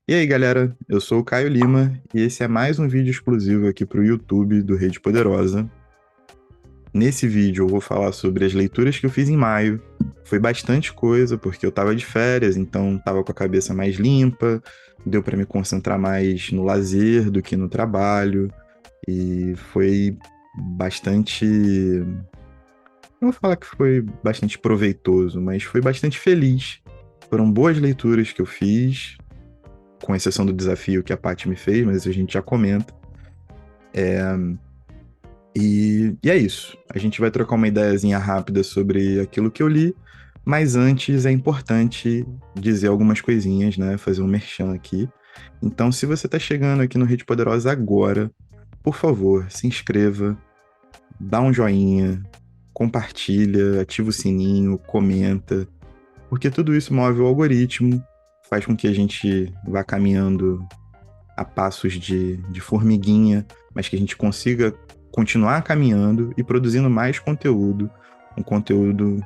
E aí, galera, eu sou o Caio Lima e esse é mais um vídeo exclusivo aqui para o YouTube do Rede Poderosa. Nesse vídeo eu vou falar sobre as leituras que eu fiz em maio. Foi bastante coisa porque eu estava de férias, então estava com a cabeça mais limpa, deu para me concentrar mais no lazer do que no trabalho e foi bastante. Não vou falar que foi bastante proveitoso, mas foi bastante feliz. Foram boas leituras que eu fiz, com exceção do desafio que a Paty me fez, mas isso a gente já comenta. E é isso. A gente vai trocar uma ideiazinha rápida sobre aquilo que eu li, mas antes é importante dizer algumas coisinhas, né? Fazer um merchan aqui. Então, se você está chegando aqui no Rede Poderosa agora, por favor, se inscreva, dá um joinha, compartilha, ativa o sininho, comenta, porque tudo isso move o algoritmo, faz com que a gente vá caminhando a passos de formiguinha, mas que a gente consiga continuar caminhando e produzindo mais conteúdo, um conteúdo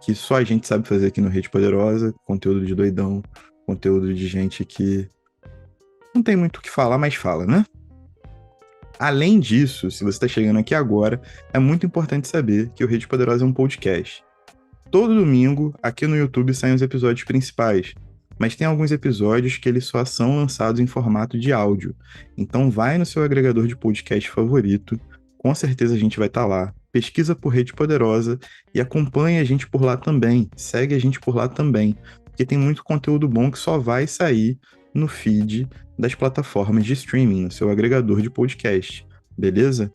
que só a gente sabe fazer aqui no Rede Poderosa, conteúdo de doidão, conteúdo de gente que não tem muito o que falar, mas fala, né? Além disso, se você está chegando aqui agora, é muito importante saber que o Rede Poderosa é um podcast. Todo domingo, aqui no YouTube, saem os episódios principais, mas tem alguns episódios que eles só são lançados em formato de áudio. Então vai no seu agregador de podcast favorito, com certeza a gente vai estar lá. Pesquisa por Rede Poderosa e acompanha a gente por lá também. Segue a gente por lá também, porque tem muito conteúdo bom que só vai sair no feed das plataformas de streaming, no seu agregador de podcast, beleza?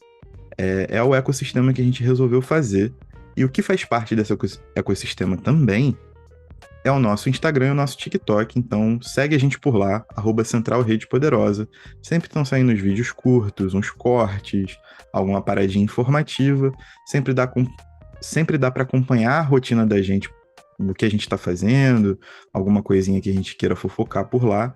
É o ecossistema que a gente resolveu fazer. E o que faz parte desse ecossistema também é o nosso Instagram e o nosso TikTok. Então segue a gente por lá, @Central Rede Poderosa. Sempre estão saindo os vídeos curtos, uns cortes, alguma paradinha informativa. Sempre dá para acompanhar a rotina da gente, do que a gente está fazendo, alguma coisinha que a gente queira fofocar por lá.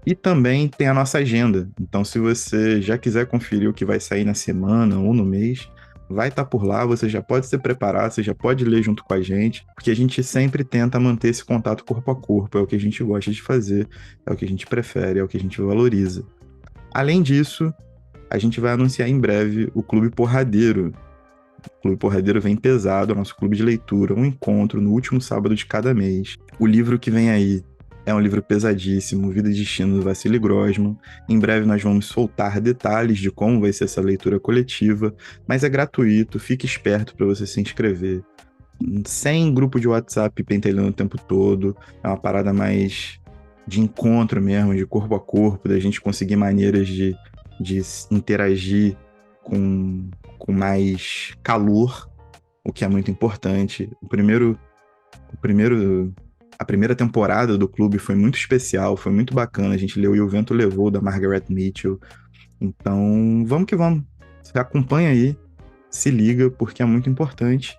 E também tem a nossa agenda. Então, se você já quiser conferir o que vai sair na semana ou no mês, vai estar por lá. Você já pode se preparar, você já pode ler junto com a gente, porque a gente sempre tenta manter esse contato corpo a corpo. É o que a gente gosta de fazer, é o que a gente prefere, é o que a gente valoriza. Além disso, a gente vai anunciar em breve o Clube Porradeiro. O Clube Porradeiro vem pesado, é o nosso clube de leitura, um encontro no último sábado de cada mês. O livro que vem aí é um livro pesadíssimo, Vida e Destino do Wassily Grossman. Em breve nós vamos soltar detalhes de como vai ser essa leitura coletiva, mas é gratuito, fique esperto para você se inscrever. Sem grupo de WhatsApp pentelhando o tempo todo, é uma parada mais de encontro mesmo, de corpo a corpo, da gente conseguir maneiras de interagir com mais calor, o que é muito importante. A primeira temporada do clube foi muito especial, foi muito bacana. A gente leu E o Vento Levou, da Margaret Mitchell. Então, vamos que vamos. Você acompanha aí, se liga, porque é muito importante.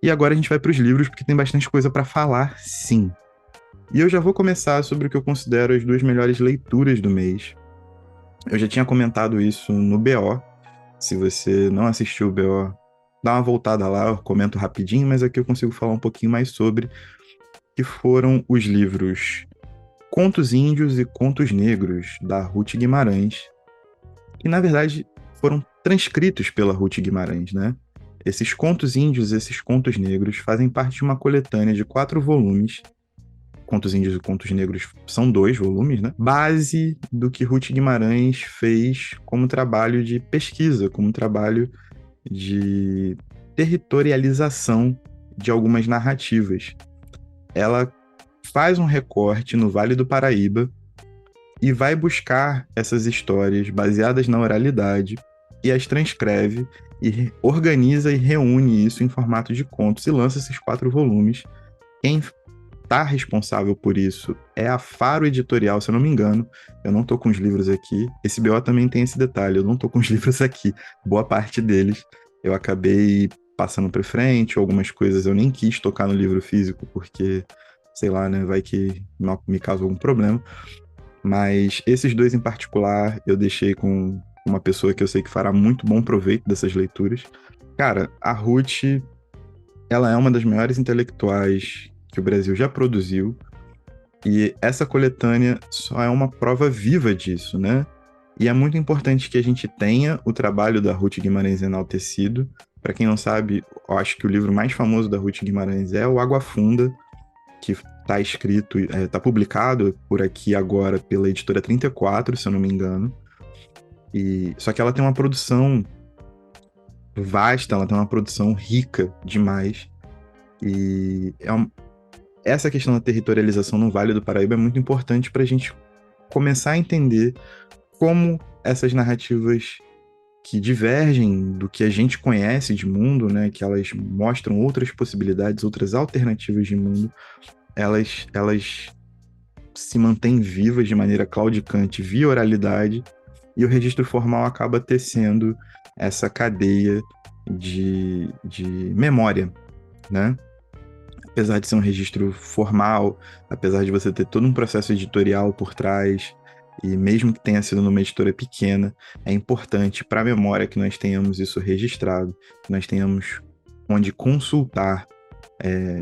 E agora a gente vai para os livros, porque tem bastante coisa para falar, sim. E eu já vou começar sobre o que eu considero as duas melhores leituras do mês. Eu já tinha comentado isso no BO. Se você não assistiu o BO, dá uma voltada lá, eu comento rapidinho, mas aqui eu consigo falar um pouquinho mais sobre, que foram os livros Contos Índios e Contos Negros, da Ruth Guimarães, que na verdade foram transcritos pela Ruth Guimarães, né? Esses contos índios, esses contos negros, fazem parte de uma coletânea de 4 volumes. Contos Índios e Contos Negros são 2 volumes, né? Base do que Ruth Guimarães fez como trabalho de pesquisa, como trabalho de territorialização de algumas narrativas. Ela faz um recorte no Vale do Paraíba e vai buscar essas histórias baseadas na oralidade e as transcreve e organiza e reúne isso em formato de contos e lança esses 4 volumes. Quem está responsável por isso é a Faro Editorial, se eu não me engano. Eu não estou com os livros aqui. Esse BO também tem esse detalhe, eu não estou com os livros aqui. Boa parte deles eu acabei passando para frente, algumas coisas eu nem quis tocar no livro físico, porque, sei lá, né, vai que me causa algum problema. Mas esses 2 em particular eu deixei com uma pessoa que eu sei que fará muito bom proveito dessas leituras. Cara, a Ruth, ela é uma das maiores intelectuais que o Brasil já produziu E essa coletânea só é uma prova viva disso, né? E é muito importante que a gente tenha o trabalho da Ruth Guimarães enaltecido. Para quem não sabe, eu acho que o livro mais famoso da Ruth Guimarães é o Água Funda, que está escrito, está publicado por aqui agora pela editora 34, se eu não me engano. Só que ela tem uma produção vasta, ela tem uma produção rica demais. E essa questão da territorialização no Vale do Paraíba é muito importante para a gente começar a entender como essas narrativas que divergem do que a gente conhece de mundo, né, que elas mostram outras possibilidades, outras alternativas de mundo, elas se mantêm vivas de maneira claudicante via oralidade, e o registro formal acaba tecendo essa cadeia de memória, né? Apesar de ser um registro formal, apesar de você ter todo um processo editorial por trás, e mesmo que tenha sido numa editora pequena, é importante para a memória que nós tenhamos isso registrado, que nós tenhamos onde consultar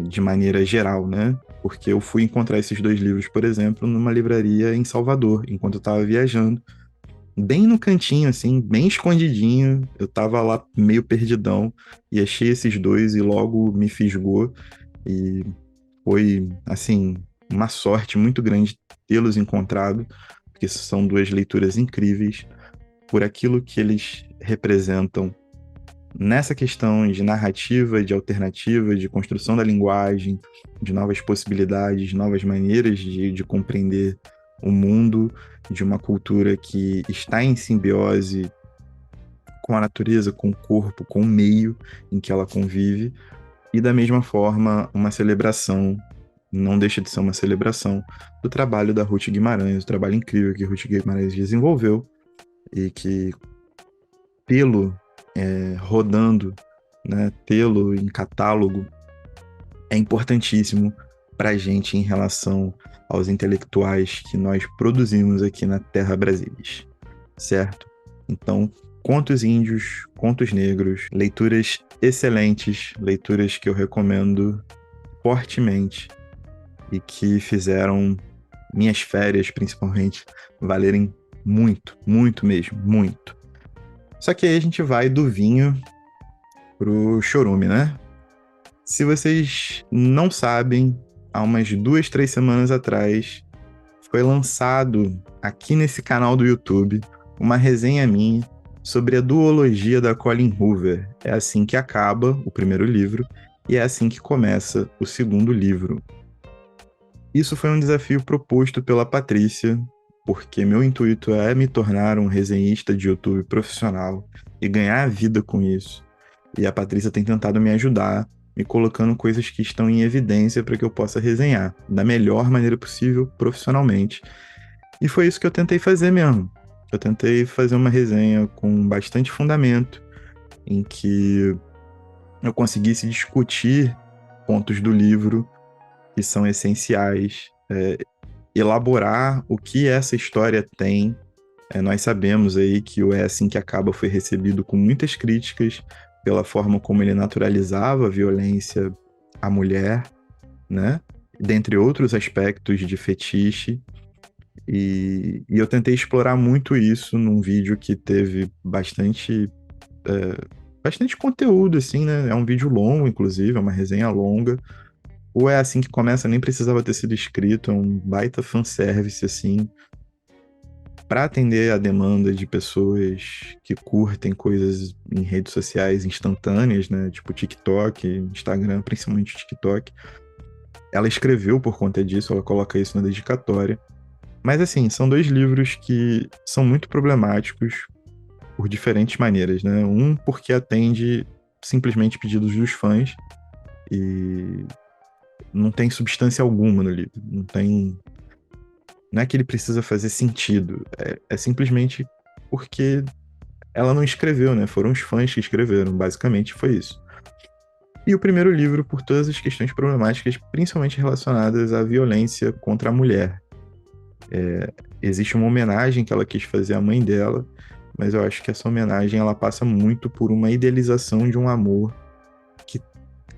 de maneira geral, né? Porque eu fui encontrar esses 2 livros, por exemplo, numa livraria em Salvador, enquanto eu estava viajando, bem no cantinho, assim, bem escondidinho. Eu estava lá meio perdidão e achei esses 2 e logo me fisgou. E foi, assim, uma sorte muito grande tê-los encontrado, porque são 2 leituras incríveis por aquilo que eles representam nessa questão de narrativa, de alternativa, de construção da linguagem, de novas possibilidades, novas maneiras de compreender o mundo, de uma cultura que está em simbiose com a natureza, com o corpo, com o meio em que ela convive, e da mesma forma uma celebração, não deixa de ser uma celebração do trabalho da Ruth Guimarães, o trabalho incrível que Ruth Guimarães desenvolveu e que tê-lo rodando, né, tê-lo em catálogo é importantíssimo para a gente em relação aos intelectuais que nós produzimos aqui na Terra Brasilis, certo? Então, contos índios, contos negros, leituras excelentes, leituras que eu recomendo fortemente e que fizeram minhas férias, principalmente, valerem muito, muito mesmo, muito. Só que aí a gente vai do vinho pro chorume, né? Se vocês não sabem, há umas 2, 3 semanas atrás, foi lançado aqui nesse canal do YouTube uma resenha minha sobre a duologia da Colleen Hoover. É assim que acaba o primeiro livro e é assim que começa o segundo livro. Isso foi um desafio proposto pela Patrícia, porque meu intuito é me tornar um resenhista de YouTube profissional e ganhar a vida com isso. E a Patrícia tem tentado me ajudar, me colocando coisas que estão em evidência para que eu possa resenhar da melhor maneira possível, profissionalmente. E foi isso que eu tentei fazer mesmo. Eu tentei fazer uma resenha com bastante fundamento, em que eu conseguisse discutir pontos do livro que são essenciais, elaborar o que essa história tem. Nós sabemos aí que o É Assim Que Acaba foi recebido com muitas críticas pela forma como ele naturalizava a violência à mulher, né? Dentre outros aspectos de fetiche. E eu tentei explorar muito isso num vídeo que teve bastante conteúdo, assim, né? É um vídeo longo, inclusive, é uma resenha longa. Ou É Assim Que Começa, nem precisava ter sido escrito, é um baita fanservice, assim, para atender a demanda de pessoas que curtem coisas em redes sociais instantâneas, né? Tipo TikTok, Instagram, principalmente TikTok. Ela escreveu por conta disso, ela coloca isso na dedicatória. Mas, assim, são 2 livros que são muito problemáticos por diferentes maneiras, né? Um, porque atende simplesmente pedidos dos fãs e não tem substância alguma no livro. Não é que ele precisa fazer sentido, é simplesmente porque ela não escreveu, né? Foram os fãs que escreveram, basicamente foi isso. E o primeiro livro, por todas as questões problemáticas, principalmente relacionadas à violência contra a mulher. Existe uma homenagem que ela quis fazer à mãe dela, mas eu acho que essa homenagem ela passa muito por uma idealização de um amor que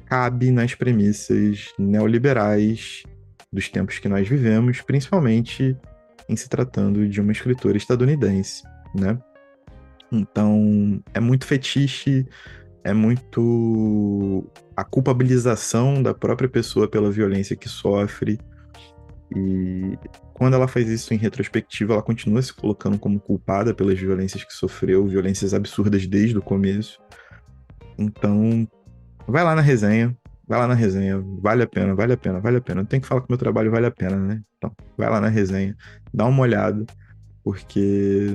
cabe nas premissas neoliberais dos tempos que nós vivemos, principalmente em se tratando de uma escritora estadunidense, né? Então, é muito fetiche, é muito a culpabilização da própria pessoa pela violência que sofre. E quando ela faz isso em retrospectiva, ela continua se colocando como culpada pelas violências que sofreu, violências absurdas desde o começo. Então, vai lá na resenha, vai lá na resenha, vale a pena, vale a pena, vale a pena. Eu tenho que falar que o meu trabalho vale a pena, né? Então, vai lá na resenha, dá uma olhada, porque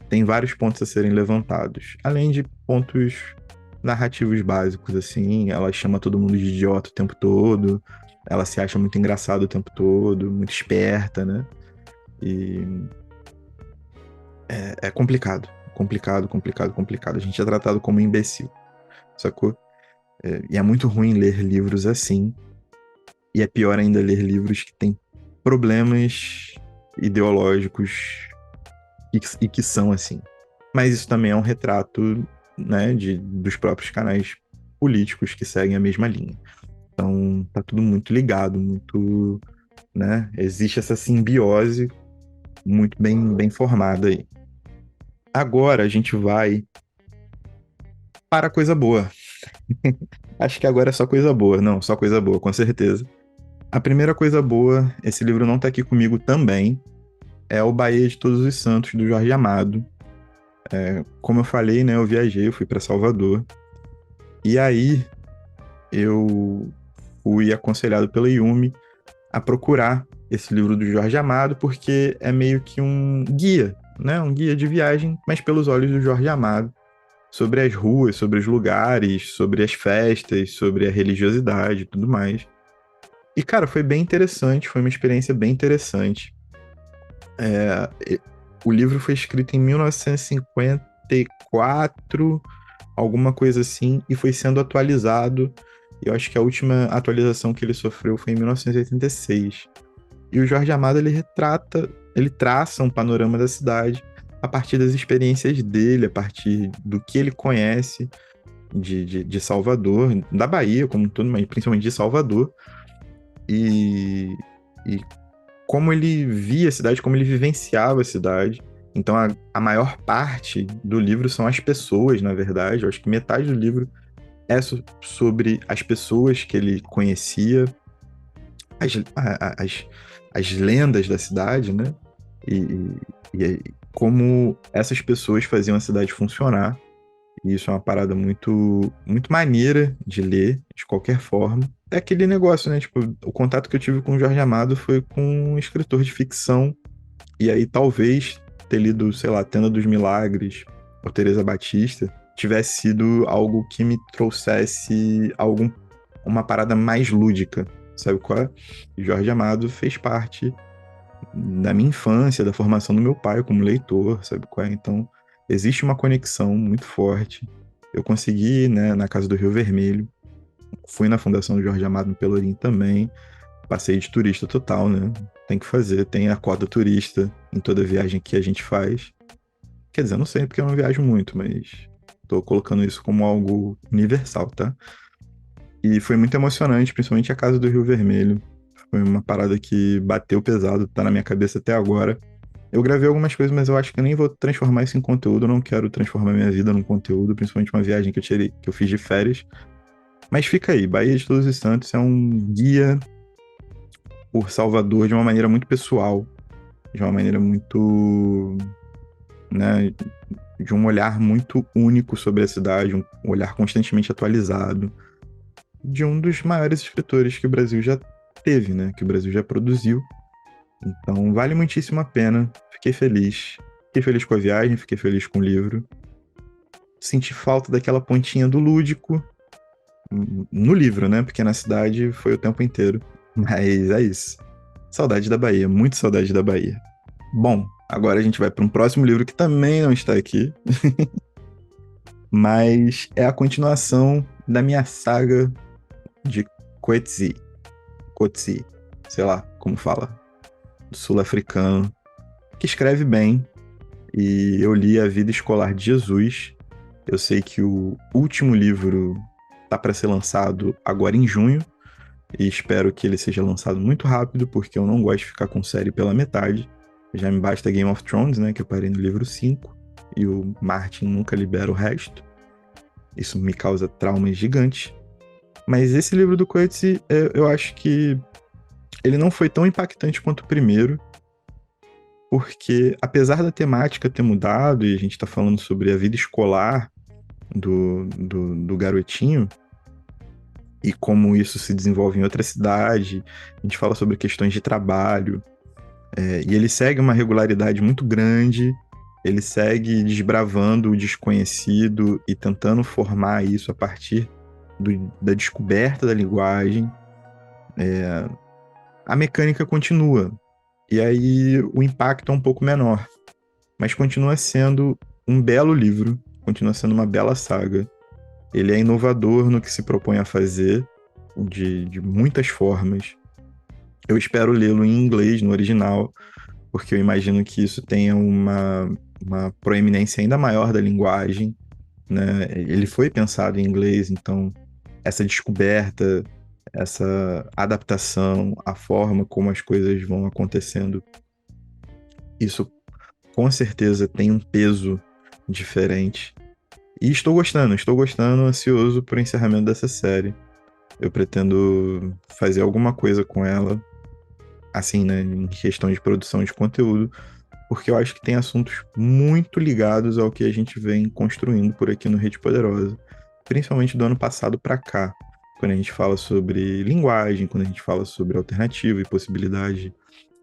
tem vários pontos a serem levantados. Além de pontos narrativos básicos, assim, ela chama todo mundo de idiota o tempo todo, ela se acha muito engraçada o tempo todo, muito esperta, né? E é complicado, complicado, complicado, complicado. A gente é tratado como imbecil, sacou? E é muito ruim ler livros assim, e é pior ainda ler livros que têm problemas ideológicos e que são assim. Mas isso também é um retrato, né, dos próprios canais políticos que seguem a mesma linha. Então, tá tudo muito ligado, muito, né? Existe essa simbiose muito bem formada aí. Agora a gente vai para a coisa boa. Acho que agora é só coisa boa. Não, só coisa boa, com certeza. A primeira coisa boa, esse livro não tá aqui comigo também, é O Bahia de Todos os Santos, do Jorge Amado. Como eu falei, né, eu viajei, eu fui para Salvador. E aí eu fui aconselhado pela Yumi a procurar esse livro do Jorge Amado, porque é meio que um guia, né? Um guia de viagem, mas pelos olhos do Jorge Amado, sobre as ruas, sobre os lugares, sobre as festas, sobre a religiosidade e tudo mais. E, cara, foi bem interessante, foi uma experiência bem interessante. O livro foi escrito em 1954, alguma coisa assim, e foi sendo atualizado. Eu acho que a última atualização que ele sofreu foi em 1986. E o Jorge Amado, ele traça um panorama da cidade a partir das experiências dele, a partir do que ele conhece de Salvador, da Bahia como um todo, mas principalmente de Salvador, e como ele via a cidade, como ele vivenciava a cidade. Então, a maior parte do livro são as pessoas, na verdade. Eu acho que metade do livro é sobre as pessoas que ele conhecia, as, as, as lendas da cidade, né? E como essas pessoas faziam a cidade funcionar. E isso é uma parada muito maneira de ler, de qualquer forma. É aquele negócio, né? Tipo, o contato que eu tive com o Jorge Amado foi com um escritor de ficção. E aí, talvez, ter lido, sei lá, Tenda dos Milagres ou Teresa Batista tivesse sido algo que me trouxesse uma parada mais lúdica, sabe qual é? E Jorge Amado fez parte da minha infância, da formação do meu pai como leitor, sabe qual é? Então, existe uma conexão muito forte. Eu consegui, né, na Casa do Rio Vermelho, fui na Fundação do Jorge Amado no Pelourinho também, passei de turista total, né? Tem que fazer, tem a cota turista em toda viagem que a gente faz. Quer dizer, eu não sei porque eu não viajo muito, mas tô colocando isso como algo universal, tá? E foi muito emocionante, principalmente a Casa do Rio Vermelho. Foi uma parada que bateu pesado, tá na minha cabeça até agora. Eu gravei algumas coisas, mas eu acho que eu nem vou transformar isso em conteúdo. Eu não quero transformar minha vida num conteúdo, principalmente uma viagem que eu fiz de férias. Mas fica aí, Bahia de Todos os Santos é um guia por Salvador de uma maneira muito pessoal, de uma maneira muito, né, de um olhar muito único sobre a cidade, um olhar constantemente atualizado, de um dos maiores escritores que o Brasil já teve, né, que o Brasil já produziu. Então, vale muitíssimo a pena. Fiquei feliz. Fiquei feliz com a viagem, fiquei feliz com o livro. Senti falta daquela pontinha do lúdico no livro, né? Porque na cidade foi o tempo inteiro. Mas é isso. Saudade da Bahia, muito saudade da Bahia. Bom, agora a gente vai para um próximo livro que também não está aqui, mas é a continuação da minha saga de Coetzee. Coetzee, sei lá como fala, sul-africano, que escreve bem, e eu li A Vida Escolar de Jesus. Eu sei que o último livro tá para ser lançado agora em junho, e espero que ele seja lançado muito rápido, porque eu não gosto de ficar com série pela metade. Já me basta Game of Thrones, né, que eu parei no livro 5 e o Martin nunca libera o resto. Isso me causa traumas gigantes. Mas esse livro do Coetzee, eu acho que ele não foi tão impactante quanto o primeiro, porque apesar da temática ter mudado, e a gente tá falando sobre a vida escolar do garotinho, e como isso se desenvolve em outra cidade, a gente fala sobre questões de trabalho, e ele segue uma regularidade muito grande, ele segue desbravando o desconhecido e tentando formar isso a partir da descoberta da linguagem. A mecânica continua, e aí o impacto é um pouco menor, mas continua sendo um belo livro, continua sendo uma bela saga. Ele é inovador no que se propõe a fazer, de muitas formas. Eu espero lê-lo em inglês, no original, porque eu imagino que isso tenha uma proeminência ainda maior da linguagem, né? Ele foi pensado em inglês, então essa descoberta, essa adaptação, a forma como as coisas vão acontecendo, isso com certeza tem um peso diferente. E estou gostando, ansioso por encerramento dessa série. Eu pretendo fazer alguma coisa com ela, assim, né, em questão de produção de conteúdo, porque eu acho que tem assuntos muito ligados ao que a gente vem construindo por aqui no Rede Poderosa, principalmente do ano passado para cá, quando a gente fala sobre linguagem, quando a gente fala sobre alternativa e possibilidade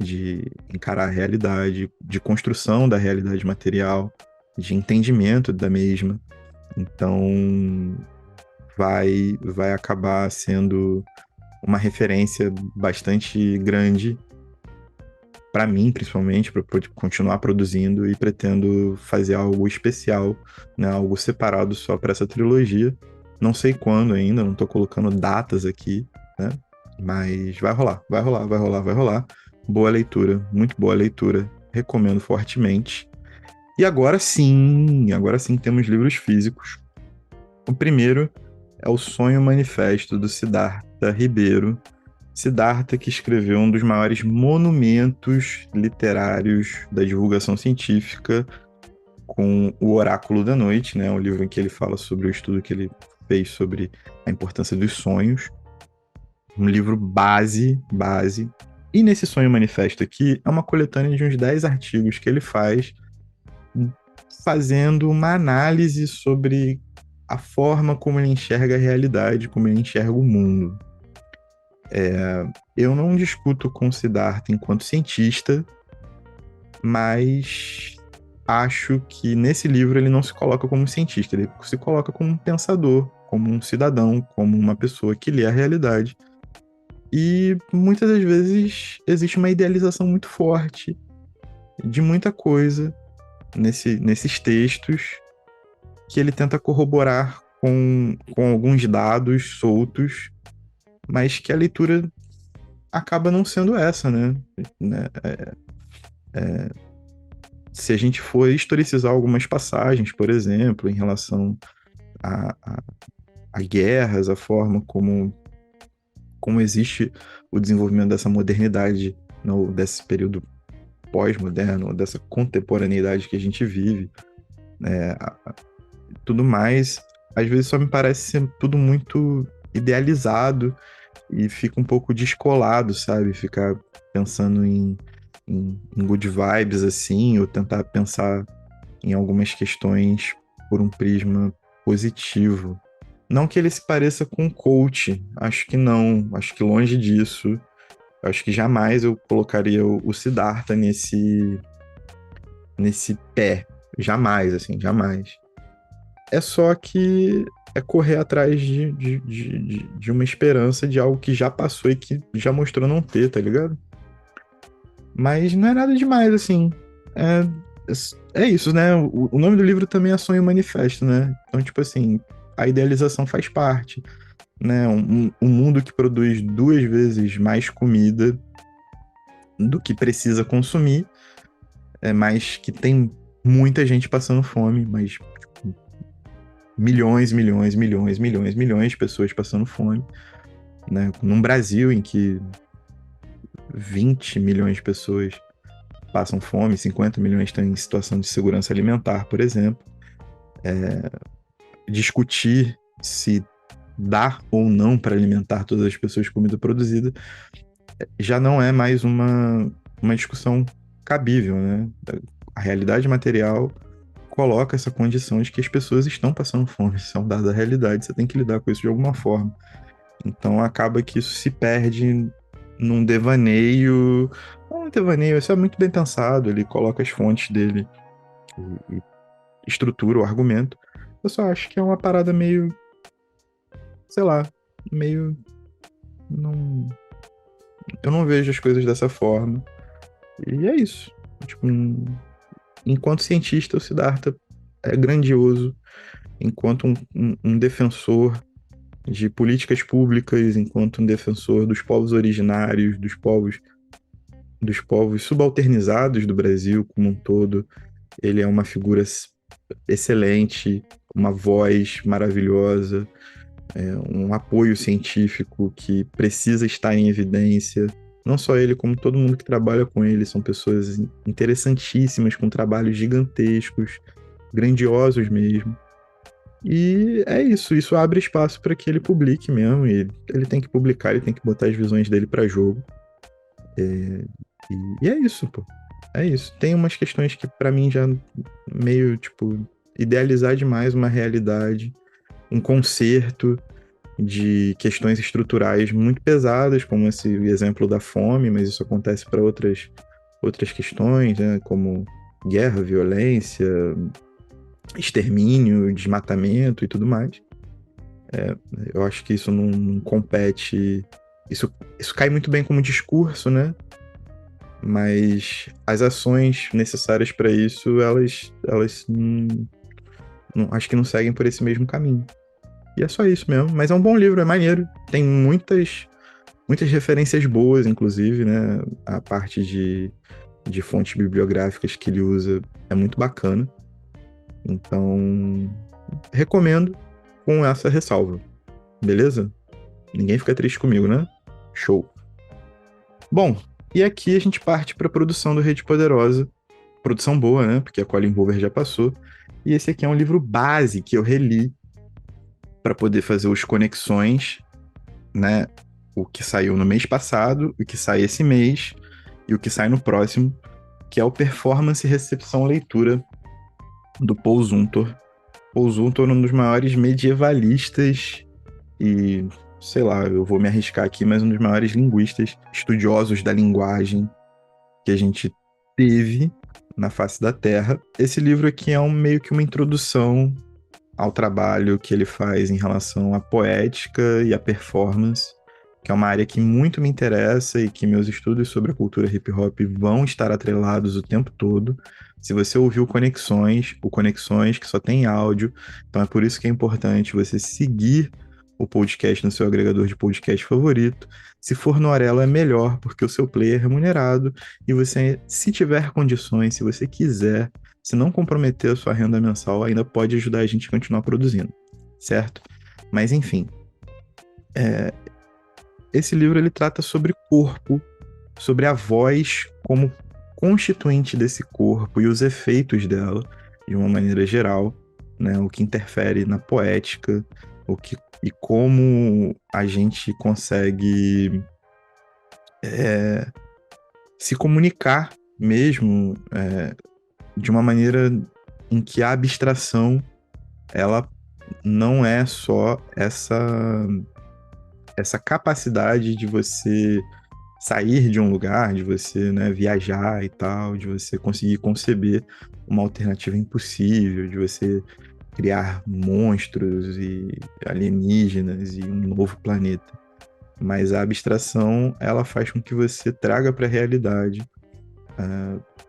de encarar a realidade, de construção da realidade material, de entendimento da mesma. Então, vai acabar sendo uma referência bastante grande para mim, principalmente, para continuar produzindo, e pretendo fazer algo especial, né, algo separado só para essa trilogia. Não sei quando ainda, não estou colocando datas aqui, né? Mas vai rolar, vai rolar, vai rolar, vai rolar. Boa leitura, muito boa leitura. Recomendo fortemente. E agora sim temos livros físicos. O primeiro é O Sonho Manifesto, do Siddhartha Ribeiro. Siddhartha, que escreveu um dos maiores monumentos literários da divulgação científica, com O Oráculo da Noite, né? Um livro em que ele fala sobre o estudo que ele fez sobre a importância dos sonhos. Um livro base. E nesse Sonho Manifesto aqui, é uma coletânea de uns 10 artigos que ele faz, fazendo uma análise sobre a forma como ele enxerga a realidade, como ele enxerga o mundo. Eu não discuto com Siddhartha enquanto cientista, mas acho que nesse livro ele não se coloca como cientista, ele se coloca como um pensador, como um cidadão, como uma pessoa que lê a realidade. E muitas das vezes existe uma idealização muito forte de muita coisa nesses textos, que ele tenta corroborar com alguns dados soltos, mas que a leitura acaba não sendo essa, né? Se a gente for historicizar algumas passagens, por exemplo, em relação a guerras, a forma como existe o desenvolvimento dessa modernidade, desse período pós-moderno, dessa contemporaneidade que a gente vive, tudo mais, às vezes só me parece ser tudo muito idealizado e fica um pouco descolado, sabe? Ficar pensando em good vibes, assim, ou tentar pensar em algumas questões por um prisma positivo. Não que ele se pareça com um coach, acho que não, acho que longe disso. Acho que jamais eu colocaria o Siddhartha nesse pé. Jamais, assim, jamais. É só que é correr atrás de uma esperança de algo que já passou e que já mostrou não ter, tá ligado? Mas não é nada demais, assim. É isso, né? O nome do livro também é Sonho Manifesto, né? Então, tipo assim, a idealização faz parte, né? Um mundo que produz 2 vezes mais comida do que precisa consumir, mas que tem muita gente passando fome, mas tipo, milhões de pessoas passando fome. né? Num Brasil em que 20 milhões de pessoas passam fome, 50 milhões estão em situação de segurança alimentar, por exemplo, discutir se dá ou não para alimentar todas as pessoas com comida produzida já não é mais uma discussão cabível, né? A realidade material coloca essa condição de que as pessoas estão passando fome. Isso é um dado da realidade, você tem que lidar com isso de alguma forma. Então acaba que isso se perde num devaneio. Não um devaneio, isso é muito bem pensado, ele coloca as fontes dele e estrutura o argumento. Eu só acho que é uma parada meio, sei lá, meio. Não, eu não vejo as coisas dessa forma. E é isso. Tipo, enquanto cientista, o Siddhartha é grandioso. Enquanto um defensor de políticas públicas, enquanto um defensor dos povos originários, dos povos subalternizados do Brasil como um todo, ele é uma figura excelente, uma voz maravilhosa, um apoio científico que precisa estar em evidência. Não só ele, como todo mundo que trabalha com ele, são pessoas interessantíssimas, com trabalhos gigantescos, grandiosos mesmo. E é isso, isso abre espaço para que ele publique mesmo, e ele tem que publicar, ele tem que botar as visões dele para jogo. E é isso, pô. É isso. Tem umas questões que para mim já meio, tipo, idealizar demais uma realidade, um concerto de questões estruturais muito pesadas, como esse exemplo da fome, mas isso acontece para outras questões, né, como guerra, violência, extermínio, desmatamento e tudo mais. Eu acho que isso não compete. Isso cai muito bem como discurso, né? Mas as ações necessárias para isso, elas acho que não seguem por esse mesmo caminho. E é só isso mesmo. Mas é um bom livro, é maneiro. Tem muitas referências boas, inclusive, né? A parte de fontes bibliográficas que ele usa é muito bacana. Então, recomendo com essa ressalva. Beleza? Ninguém fica triste comigo, né? Show. Bom, e aqui a gente parte para a produção do Rede Poderosa. Produção boa, né? Porque a Colin Hoover já passou. E esse aqui é um livro base que eu reli para poder fazer as conexões, né? O que saiu no mês passado, o que sai esse mês e o que sai no próximo, que é o Performance, Recepção, Leitura do Paul Zumthor. Paul Zumthor é um dos maiores medievalistas e, sei lá, eu vou me arriscar aqui, mas um dos maiores linguistas, estudiosos da linguagem que a gente teve na face da Terra. Esse livro aqui é meio que uma introdução ao trabalho que ele faz em relação à poética e à performance, que é uma área que muito me interessa e que meus estudos sobre a cultura hip hop vão estar atrelados o tempo todo. Se você ouviu o Conexões, que só tem áudio, então é por isso que é importante você seguir o podcast no seu agregador de podcast favorito. Se for no Orelo é melhor, porque o seu player é remunerado e você, se tiver condições, se você quiser, se não comprometer a sua renda mensal, ainda pode ajudar a gente a continuar produzindo, certo? Mas enfim, esse livro ele trata sobre corpo, sobre a voz como constituinte desse corpo e os efeitos dela, de uma maneira geral, né? O que interfere na poética, e como a gente consegue se comunicar mesmo de uma maneira em que a abstração ela não é só essa capacidade de você sair de um lugar, de você, né, viajar e tal, de você conseguir conceber uma alternativa impossível, de você criar monstros e alienígenas e um novo planeta. Mas a abstração, ela faz com que você traga para a realidade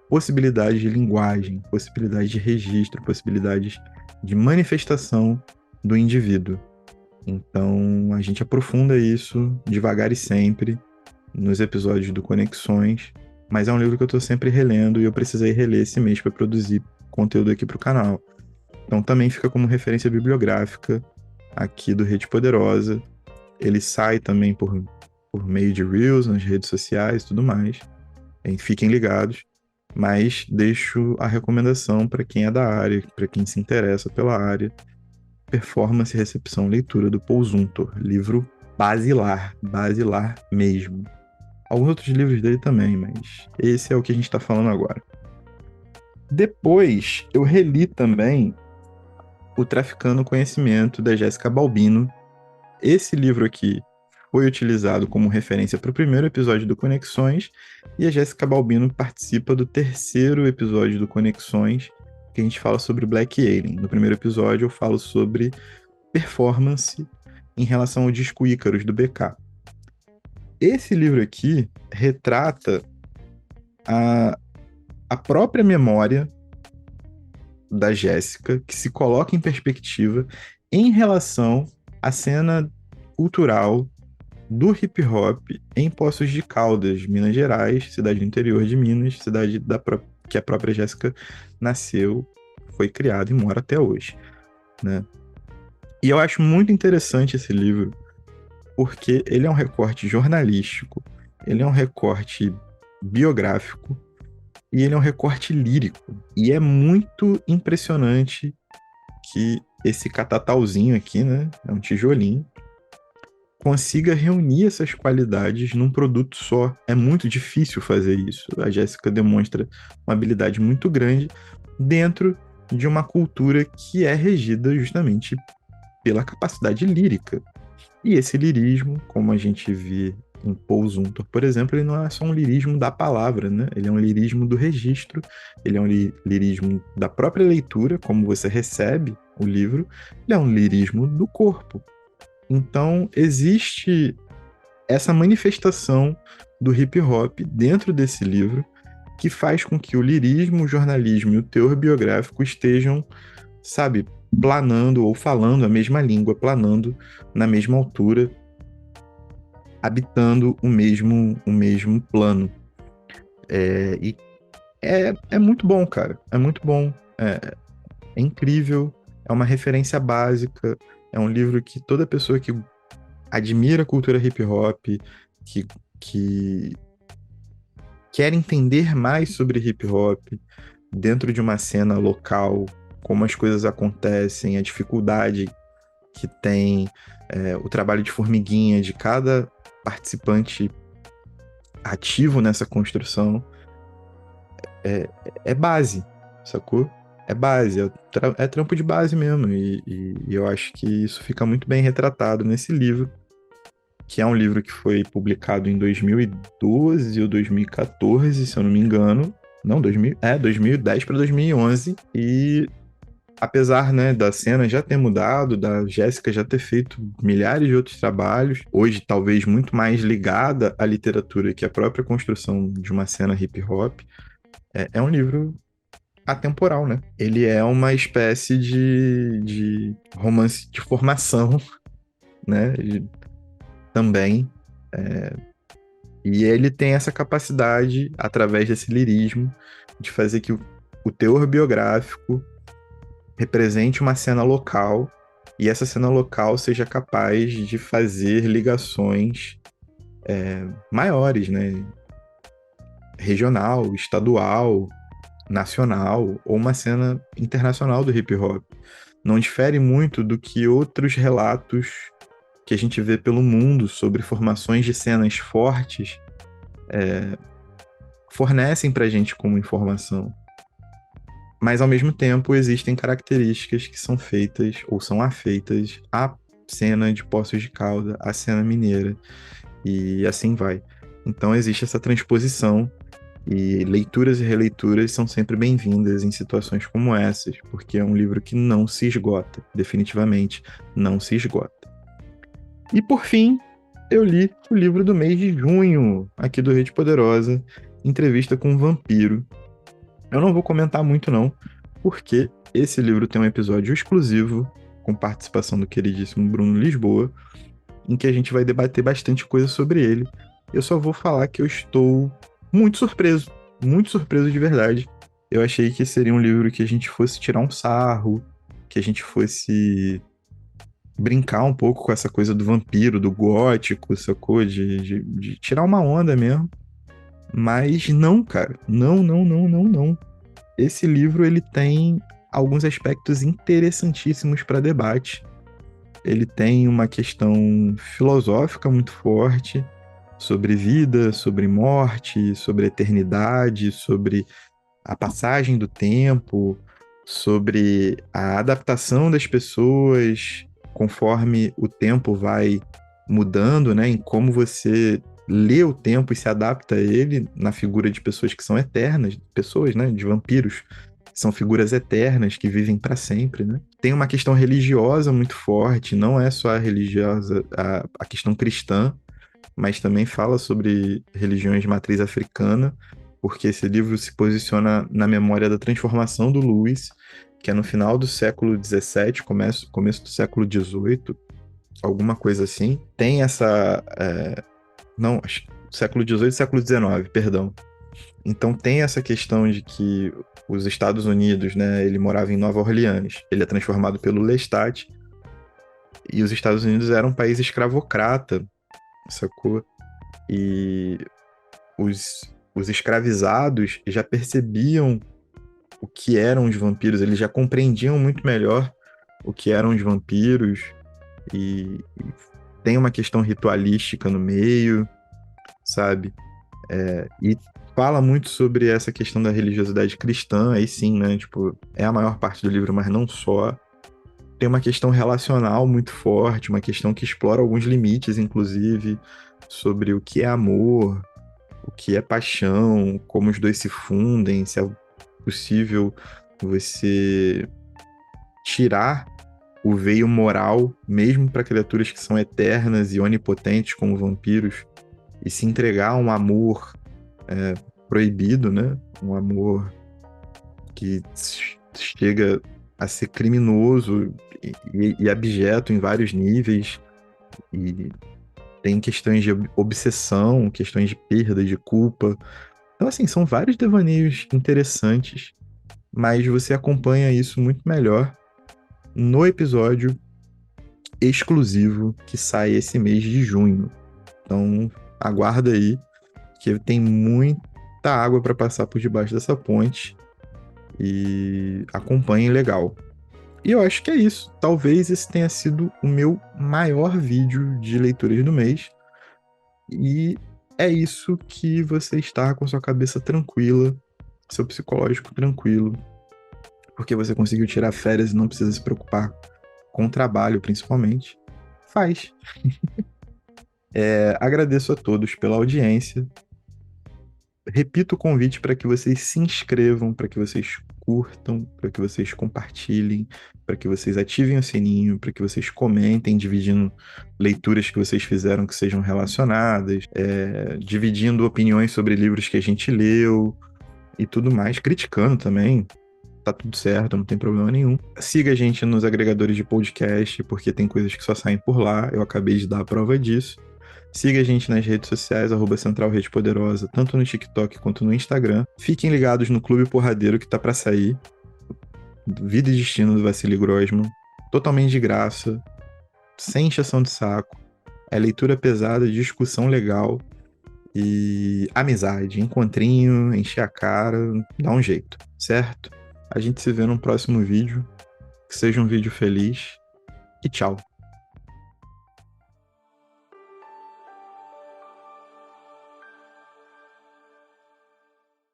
possibilidades de linguagem, possibilidades de registro, possibilidades de manifestação do indivíduo. Então, a gente aprofunda isso devagar e sempre nos episódios do Conexões, mas é um livro que eu estou sempre relendo e eu precisei reler esse mês para produzir conteúdo aqui para o canal. Então, também fica como referência bibliográfica aqui do Rede Poderosa. Ele sai também por meio de Reels nas redes sociais e tudo mais. Fiquem ligados. Mas deixo a recomendação para quem é da área, para quem se interessa pela área. Performance, Recepção, Leitura, do Paul Zumthor. Livro basilar mesmo. Alguns outros livros dele também, mas esse é o que a gente está falando agora. Depois, eu reli também O Traficando Conhecimento, da Jéssica Balbino. Esse livro aqui foi utilizado como referência para o primeiro episódio do Conexões, e a Jéssica Balbino participa do terceiro episódio do Conexões, que a gente fala sobre Black Alien. No primeiro episódio eu falo sobre performance em relação ao disco Ícaros, do BK. Esse livro aqui retrata a própria memória da Jéssica, que se coloca em perspectiva em relação à cena cultural do hip hop em Poços de Caldas, Minas Gerais, cidade do interior de Minas, cidade que a própria Jéssica nasceu, foi criada e mora até hoje, né? E eu acho muito interessante esse livro, porque ele é um recorte jornalístico, ele é um recorte biográfico e ele é um recorte lírico. E é muito impressionante que esse catatauzinho aqui, né, é um tijolinho, consiga reunir essas qualidades num produto só. É muito difícil fazer isso. A Jéssica demonstra uma habilidade muito grande dentro de uma cultura que é regida justamente pela capacidade lírica. E esse lirismo, como a gente vê em Paul Zumthor, por exemplo, ele não é só um lirismo da palavra, né? Ele é um lirismo do registro, ele é um lirismo da própria leitura, como você recebe o livro, ele é um lirismo do corpo. Então, existe essa manifestação do hip hop dentro desse livro que faz com que o lirismo, o jornalismo e o teor biográfico estejam, sabe, planando ou falando a mesma língua, planando na mesma altura, habitando o mesmo plano. E é muito bom, cara. É muito bom. É incrível. É uma referência básica. É um livro que toda pessoa que admira a cultura hip hop, que quer entender mais sobre hip hop dentro de uma cena local, como as coisas acontecem, a dificuldade que tem, o trabalho de formiguinha de cada participante ativo nessa construção, é base, sacou? É base, é trampo de base mesmo, e eu acho que isso fica muito bem retratado nesse livro, que é um livro que foi publicado em 2012 ou 2014, se eu não me engano. Não, 2010 para 2011, e apesar, né, da cena já ter mudado, da Jéssica já ter feito milhares de outros trabalhos, hoje talvez muito mais ligada à literatura que à própria construção de uma cena hip hop, é um livro atemporal, né? Ele é uma espécie de romance de formação, né? Também. E ele tem essa capacidade, através desse lirismo, de fazer que o teor biográfico represente uma cena local e essa cena local seja capaz de fazer ligações maiores, né? Regional, estadual, nacional ou uma cena internacional do hip hop. Não difere muito do que outros relatos que a gente vê pelo mundo sobre formações de cenas fortes fornecem pra gente como informação. Mas, ao mesmo tempo, existem características que são feitas ou são afeitas à cena de Poços de Caldas, à cena mineira, e assim vai. Então, existe essa transposição, e leituras e releituras são sempre bem-vindas em situações como essas, porque é um livro que não se esgota, definitivamente não se esgota. E, por fim, eu li o livro do mês de junho, aqui do Rede Poderosa, Entrevista com um Vampiro. Eu não vou comentar muito não, porque esse livro tem um episódio exclusivo com participação do queridíssimo Bruno Lisboa, em que a gente vai debater bastante coisa sobre ele. Eu só vou falar que eu estou muito surpreso de verdade. Eu achei que seria um livro que a gente fosse tirar um sarro, que a gente fosse brincar um pouco com essa coisa do vampiro, do gótico, sacou? De tirar uma onda mesmo. Mas não, cara. Não, não, não, não, não. Esse livro, ele tem alguns aspectos interessantíssimos para debate. Ele tem uma questão filosófica muito forte sobre vida, sobre morte, sobre eternidade, sobre a passagem do tempo, sobre a adaptação das pessoas conforme o tempo vai mudando, né? Em como você lê o tempo e se adapta a ele na figura de pessoas que são eternas, pessoas, né? De vampiros. São figuras eternas que vivem para sempre, né? Tem uma questão religiosa muito forte, não é só a religiosa, a questão cristã, mas também fala sobre religiões de matriz africana, porque esse livro se posiciona na memória da transformação do Lewis, que é no final do século XVII, começo do século XVIII, alguma coisa assim. Tem essa... não, século XVIII, século XIX, perdão. Então tem essa questão de que os Estados Unidos, né, ele morava em Nova Orleans, ele é transformado pelo Lestat, e os Estados Unidos eram um país escravocrata, sacou? E os escravizados já percebiam o que eram os vampiros, eles já compreendiam muito melhor o que eram os vampiros, e tem uma questão ritualística no meio, sabe? E fala muito sobre essa questão da religiosidade cristã, aí sim, né? Tipo, é a maior parte do livro, mas não só. Tem uma questão relacional muito forte, uma questão que explora alguns limites, inclusive, sobre o que é amor, o que é paixão, como os dois se fundem, se é possível você tirar o veio moral, mesmo para criaturas que são eternas e onipotentes como vampiros, e se entregar a um amor proibido, né? Um amor que chega a ser criminoso e abjeto em vários níveis, e tem questões de obsessão, questões de perda, de culpa. Então, assim, são vários devaneios interessantes, mas você acompanha isso muito melhor no episódio exclusivo que sai esse mês de junho. Então, aguarda aí, que tem muita água para passar por debaixo dessa ponte, e acompanhem legal. E eu acho que é isso. Talvez esse tenha sido o meu maior vídeo de leituras do mês. E é isso que você está com sua cabeça tranquila, seu psicológico tranquilo, porque você conseguiu tirar férias e não precisa se preocupar com o trabalho, principalmente. Faz. Agradeço a todos pela audiência. Repito o convite para que vocês se inscrevam, para que vocês curtam, para que vocês compartilhem, para que vocês ativem o sininho, para que vocês comentem, dividindo leituras que vocês fizeram que sejam relacionadas, dividindo opiniões sobre livros que a gente leu e tudo mais, criticando também. Tá tudo certo, não tem problema nenhum. Siga a gente nos agregadores de podcast, porque tem coisas que só saem por lá. Eu acabei de dar a prova disso. Siga a gente nas redes sociais, @Central Rede Poderosa, tanto no TikTok quanto no Instagram. Fiquem ligados no Clube Porradeiro que tá pra sair. Vida e Destino do Vassili Grossman. Totalmente de graça, sem encheção de saco. É leitura pesada, discussão legal e amizade. Encontrinho, encher a cara, dá um jeito, certo? A gente se vê no próximo vídeo. Que seja um vídeo feliz e tchau.